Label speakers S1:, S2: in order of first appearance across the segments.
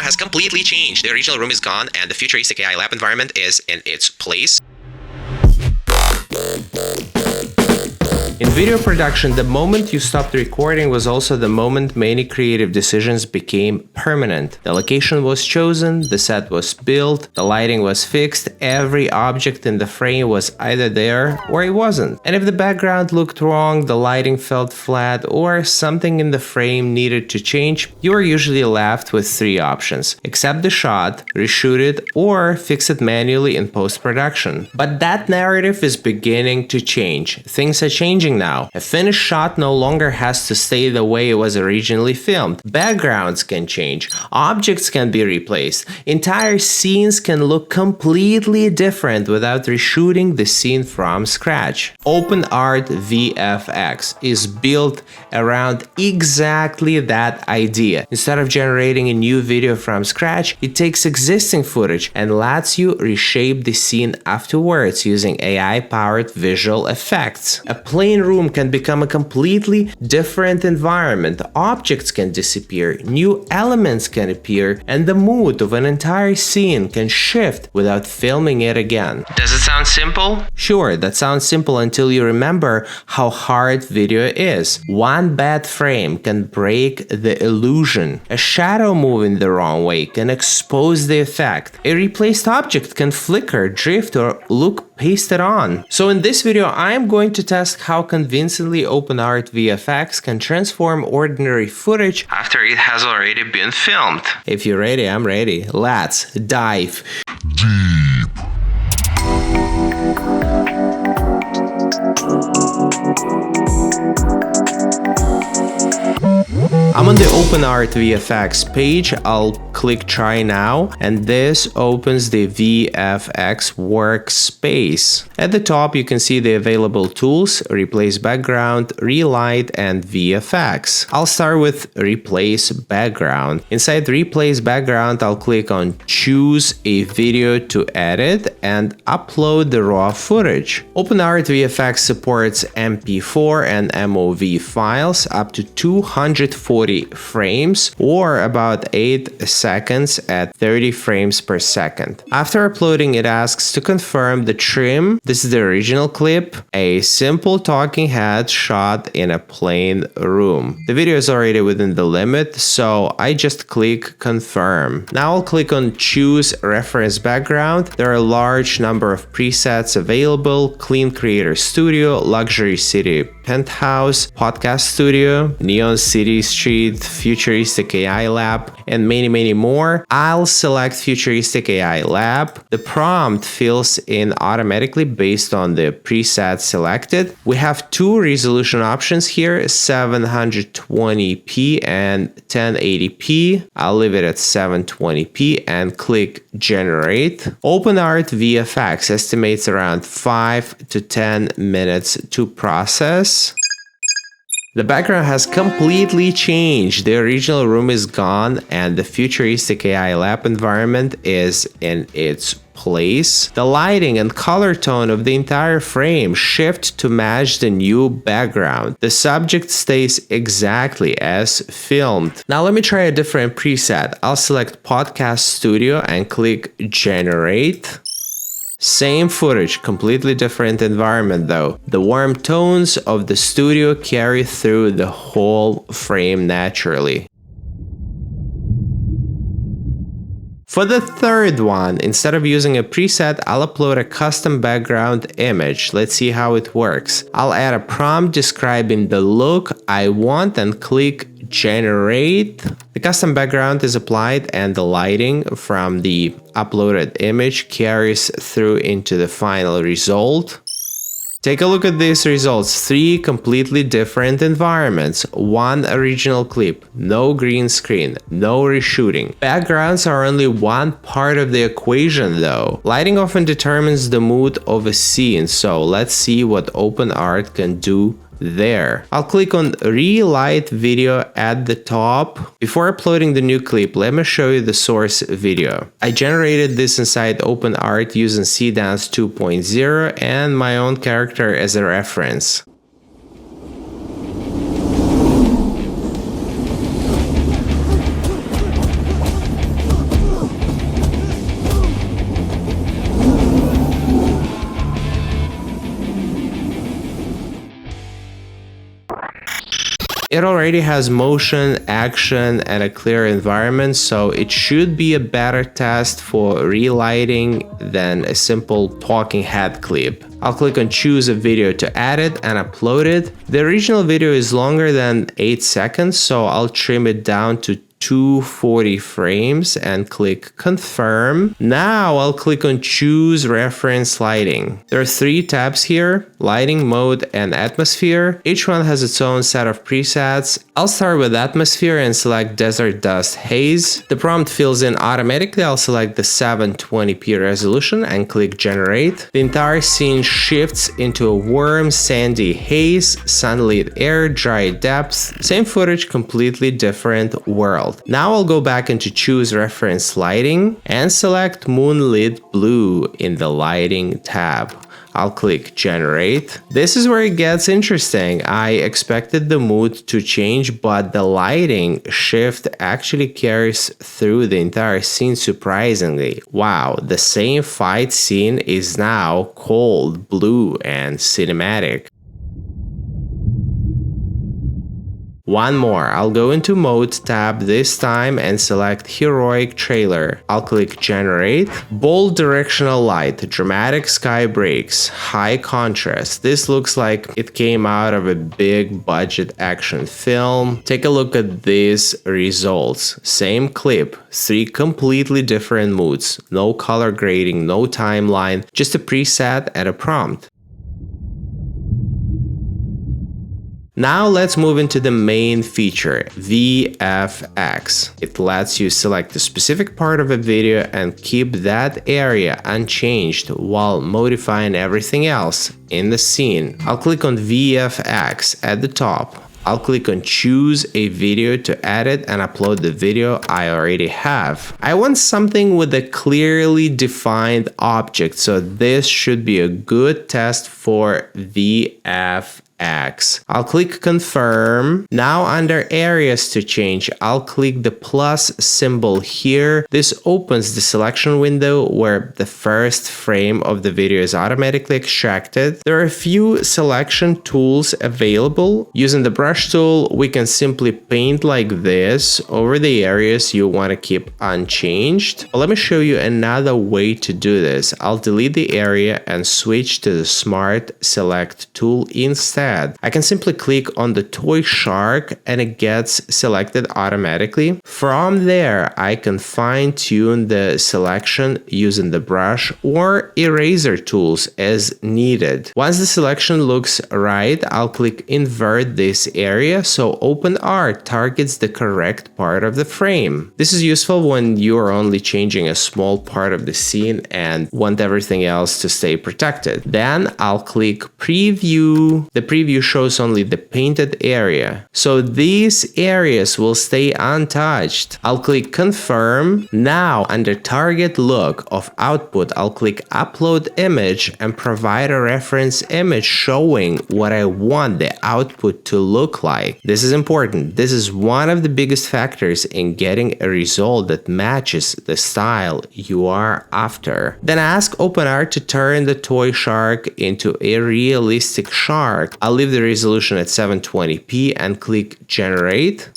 S1: has completely changed. The original room is gone and the Futuristic AI Lab environment is in its place.
S2: In video production, the moment you stopped recording was also the moment many creative decisions became permanent. The location was chosen, the set was built, the lighting was fixed, every object in the frame was either there or it wasn't. And if the background looked wrong, the lighting felt flat, or something in the frame needed to change, you were usually left with three options: accept the shot, reshoot it, or fix it manually in post-production. But that narrative is beginning to change. Things are changing now. A finished shot no longer has to stay the way it was originally filmed. Backgrounds can change. Objects can be replaced. Entire scenes can look completely different without reshooting the scene from scratch. OpenArt VFX is built around exactly that idea. Instead of generating a new video from scratch, it takes existing footage and lets you reshape the scene afterwards using AI-powered visual effects. A plain room can become a completely different environment. Objects can disappear, new elements can appear, and the mood of an entire scene can shift without filming it again.
S1: Does it sound simple?
S2: Sure, that sounds simple until you remember how hard video is. One bad frame can break the illusion. A shadow moving the wrong way can expose the effect. A replaced object can flicker, drift, or look pasted on. So in this video, I am going to test how convincingly OpenArt VFX can transform ordinary footage
S1: After it has already been filmed.
S2: If you're ready, I'm ready. Let's dive
S3: deep.
S2: I'm on the OpenArt VFX page. I'll click try now, and this opens the VFX workspace. At the top, you can see the available tools: replace background, relight, and VFX. I'll start with replace background. Inside replace background, I'll click on choose a video to edit and upload the raw footage. OpenArt VFX supports MP4 and MOV files up to 240 frames, or about 8 seconds at 30 frames per second. After uploading, it asks to confirm the trim. This is the original clip, a simple talking head shot in a plain room. The video is already within the limit, so I just click confirm. Now I'll click on choose reference background. There are a large number of presets available: Clean Creator Studio, Luxury City Penthouse, Podcast Studio, Neon City Street, Futuristic AI Lab, and many more. I'll select Futuristic AI Lab. The prompt fills in automatically based on the preset selected. We have two resolution options here: 720p and 1080p. I'll leave it at 720p and click generate. OpenArt VFX estimates around 5 to 10 minutes to process. The background has completely changed. The original room is gone and the Futuristic AI Lab environment is in its place. The lighting and color tone of the entire frame shift to match the new background. The subject stays exactly as filmed. Now let me try a different preset. I'll select Podcast Studio and click generate. Same footage, completely different environment though. The warm tones of the studio carry through the whole frame naturally. For the third one, instead of using a preset, I'll upload a custom background image. Let's see how it works. I'll add a prompt describing the look I want and click generate. The custom background is applied and the lighting from the uploaded image carries through into the final result. Take a look at these results. 3 completely different environments, 1 original clip, no green screen, no reshooting. Backgrounds are only one part of the equation though. Lighting often determines the mood of a scene, so let's see what OpenArt can do there. I'll click on Relight video at the top. Before uploading the new clip, let me show you the source video. I generated this inside OpenArt using CDance 2.0 and my own character as a reference. It already has motion, action, and a clear environment, so it should be a better test for relighting than a simple talking head clip. I'll click on choose a video to add it and upload it. The original video is longer than 8 seconds, so I'll trim it down to 240 frames and click confirm. Now I'll click on choose reference lighting. There are 3 tabs here: lighting, mode, and atmosphere. Each one has its own set of presets. I'll start with atmosphere and select desert dust haze. The prompt fills in automatically. I'll select the 720p resolution and click generate. The entire scene shifts into a warm sandy haze, sunlit air, dry depth. Same footage, completely different world. Now I'll go back into choose reference lighting and select Moonlit Blue in the lighting tab. I'll click generate. This is where it gets interesting. I expected the mood to change, but the lighting shift actually carries through the entire scene surprisingly. Wow, the same fight scene is now cold, blue, and cinematic. One more. I'll go into mode tab this time and select heroic trailer. I'll click generate. Bold directional light, dramatic sky breaks, high contrast. This looks like it came out of a big budget action film. Take a look at these results. Same clip, 3 completely different moods. No color grading, no timeline, just a preset and a prompt. Now let's move into the main feature, VFX. It lets you select a specific part of a video and keep that area unchanged while modifying everything else in the scene. I'll click on VFX at the top. I'll click on choose a video to edit and upload the video I already have. I want something with a clearly defined object, so this should be a good test for VFX. I'll click confirm. Now under areas to change, I'll click the plus symbol here. This opens the selection window where the first frame of the video is automatically extracted. There are a few selection tools available. Using the brush tool, we can simply paint like this over the areas you want to keep unchanged. But let me show you another way to do this. I'll delete the area and switch to the smart select tool instead. I can simply click on the toy shark and it gets selected automatically. From there, I can fine-tune the selection using the brush or eraser tools as needed. Once the selection looks right, I'll click invert this area so OpenArt targets the correct part of the frame. This is useful when you're only changing a small part of the scene and want everything else to stay protected. Then I'll click preview. The preview shows only the painted area, so these areas will stay untouched. I'll click confirm. Now under target look of output, I'll click upload image and provide a reference image showing what I want the output to look like. This is important. This is one of the biggest factors in getting a result that matches the style you are after. Then ask OpenArt to turn the toy shark into a realistic shark. I'll leave the resolution at 720p and click generate.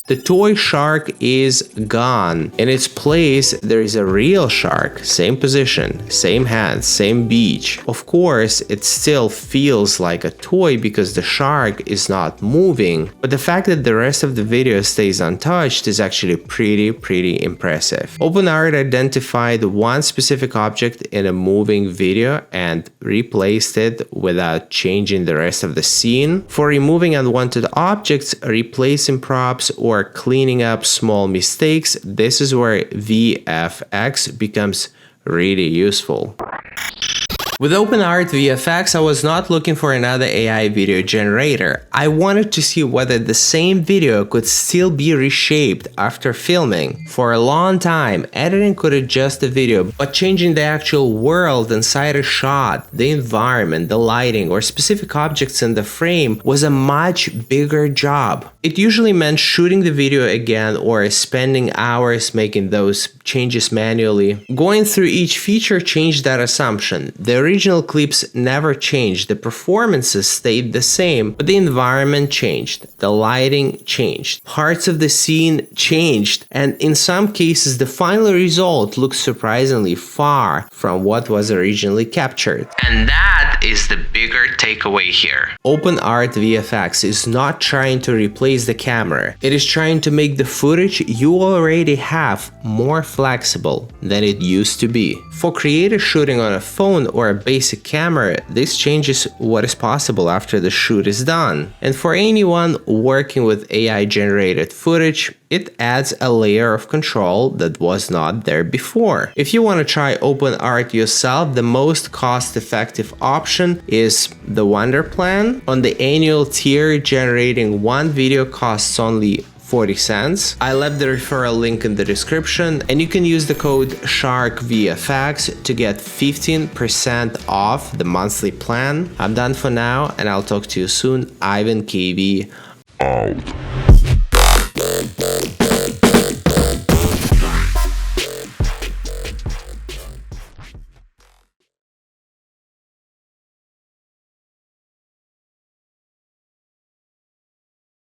S2: The toy shark is gone. In its place, there is a real shark. Same position, same hands, same beach. Of course, it still feels like a toy because the shark is not moving, but the fact that the rest of the video stays untouched is actually pretty impressive. OpenArt identified one specific object in a moving video and replaced it without changing the rest of the scene. For removing unwanted objects, replacing props, or cleaning up small mistakes, this is where VFX becomes really useful. With OpenArt VFX, I was not looking for another AI video generator. I wanted to see whether the same video could still be reshaped after filming. For a long time, editing could adjust the video, but changing the actual world inside a shot, the environment, the lighting, or specific objects in the frame was a much bigger job. It usually meant shooting the video again or spending hours making those changes manually. Going through each feature changed that assumption. The original clips never changed, the performances stayed the same, but the environment changed, the lighting changed, parts of the scene changed, and in some cases the final result looks surprisingly far from what was originally captured. And that is the bigger takeaway here. OpenArt VFX is not trying to replace the camera, it is trying to make the footage you already have more flexible than it used to be. For creators shooting on a phone or a basic camera, this changes what is possible after the shoot is done. And for anyone working with AI-generated footage, it adds a layer of control that was not there before. If you want to try OpenArt yourself, the most cost-effective option is the Wonder plan. On the annual tier, generating one video costs only 40 cents. I left the referral link in the description, and you can use the code SHARKVFX to get 15% off the monthly plan. I'm done for now, and I'll talk to you soon. Ivan KV out.